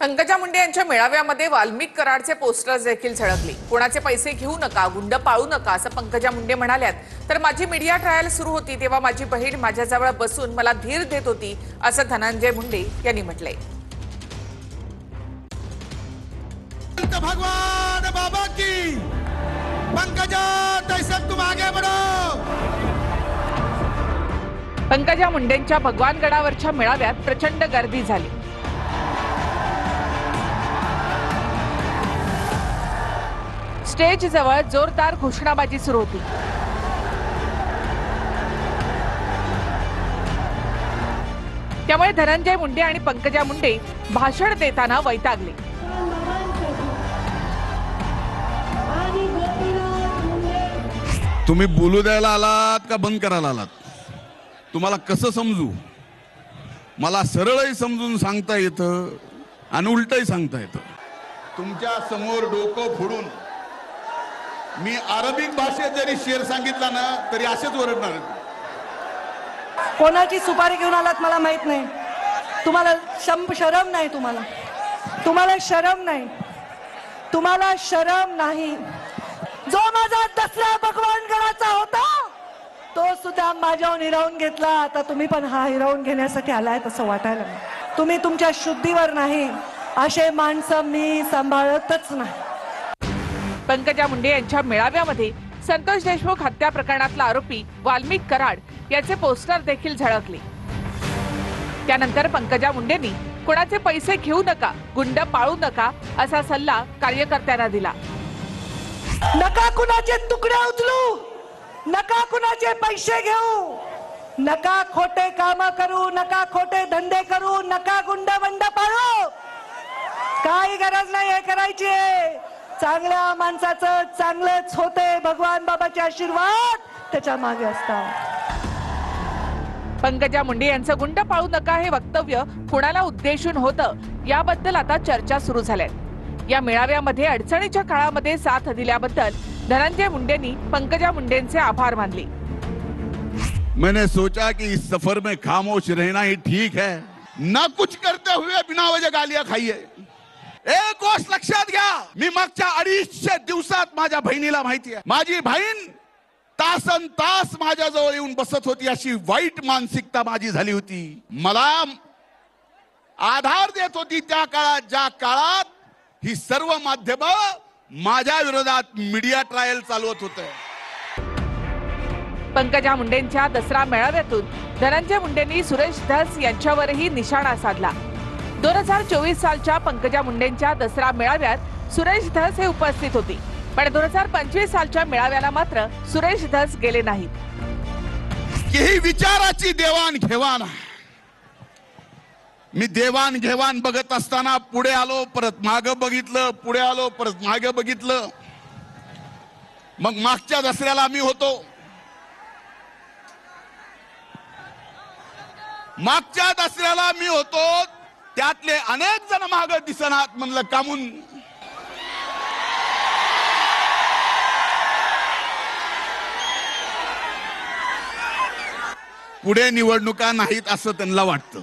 पंकजा मुंडे यांच्या मेळाव्यामध्ये वाल्मिक कराडचे पोस्टर्स देखील झळकले। कोणाचे पैसे घेऊ नका, गुंड पाळू नका असं पंकजा मुंडे म्हणाल्यात। तर माझी मीडिया ट्रायल सुरू होती तेव्हा माझी बहीण माझ्याजवळ बसून मला धीर देत होती असं धनंजय मुंडे यांनी म्हटलंय। भगवान बाबा की पंकजा तैसे तुम आगे बढ़ो। पंकजा मुंडेंच्या भगवानगडावरच्या मेळाव्यात प्रचंड गर्दी झाली। स्टेज जवळ जोरदार घोषणाबाजी सुरू होती। त्यामुळे धनंजय मुंडे आणि पंकजा मुंडे भाषण देताना वैतागले। तुम्ही बोलू द्यायला आलात का बंद करायला आलात? तुम्हाला कसं समजू? मला सरळही समजून सांगता येतं आणि उलटही सांगता येतं। तुमच्या समोर डोकं फोडून मी अरबिक भाषेत जरी शेर सांगितला ना तरी असेच ओरडणार। कोणाची सुपारी घेऊन आलात मला माहित नाही। तुम्हाला शरम नाही? तुम्हाला शरम नाही? तुम्हाला शरम नाही? जो माझा दसरा भगवानगडाचा होता तो सुद्धा माझ्यावर हिरावून घेतला। आता तुम्ही पण हा हिरावून घेण्यासाठी आलाय तसं वाटायला नाही। तुम्ही तुमच्या शुद्धीवर नाही असे माणसं मी सांभाळतच नाही। पंकजा मुंडे यांच्या मेळाव्यामध्ये संतोष देशमुख हत्या प्रकरणातला आरोपी वाल्मिक कराड याचे पोस्टर देखील झळकले। त्यानंतर पंकजा मुंडेंनी कोणाचे पैसे घेऊ नका, गुंड पाळू नका असा सल्ला कार्यकर्त्यांना दिला। नका कुणाचे तुकडे उचलू, नका कुणाचे पैसे घेऊ, नका खोटे काम करू, नका खोटे धंदे करू, नका गुंड बंड पाळू। काही गरज नाही हे करायची। चांगल्या माणसाचं चांगलंच होते। भगवान बाबाचे आशीर्वाद त्याच्या मागे असतात। पंकजा मुंडे यांचं गुंड पाळू नका हे वक्तव्य कुणाला उद्देशून होतं याबद्दल आता चर्चा सुरू झाल्या। या मेळाव्यामध्ये अडचणीच्या काळामध्ये साथ दिल्याबद्दल धनंजय मुंडेंनी पंकजा मुंडेंचे आभार मानले। मैंने सोचा कि इस सफर में खामोश रहना ही ठीक है, न कुछ करते हुए बिना वजह गालियां खाइए। एक गोष्ट लक्षात घ्या, मी मागच्या 250 दिवसात माझ्या बहिणीला माहिती आहे, माझी बहीण तासन तास माझ्याजवळ येऊन बसत होती। अशी वाईट मानसिकता माझी झाली होती। मला आधार देत होती त्या काळात ज्या काळात ही सर्व माध्यम माझ्या विरोधात मीडिया ट्रायल चालवत होते। पंकजा मुंडेंच्या दसरा मेळाव्यातून धनंजय मुंडेंनी सुरेश धस यांच्यावरही निशाणा साधला। 2024 सालच्या पंकजा मुंडेंच्या दसरा मेळाव्यात सुरेश धस हे उपस्थित होते, पण 2025 सालच्या मेळाव्याला मात्र सुरेश धस गेले नाहीत। ही विचाराची देवाणघेवाण। मी देवाणघेवाण बघत असताना पुढे आलो, परत मागे बघितलं, पुढे आलो, परत मागे बघितलं। मग मागच्या दसऱ्याला मी होतो, मागच्या दसऱ्याला मी होतो, त्यातले अनेक जण मागे दिसनात। म्हणलं कामून पुढे निवडणुका नाहीत असं त्यांना वाटतं।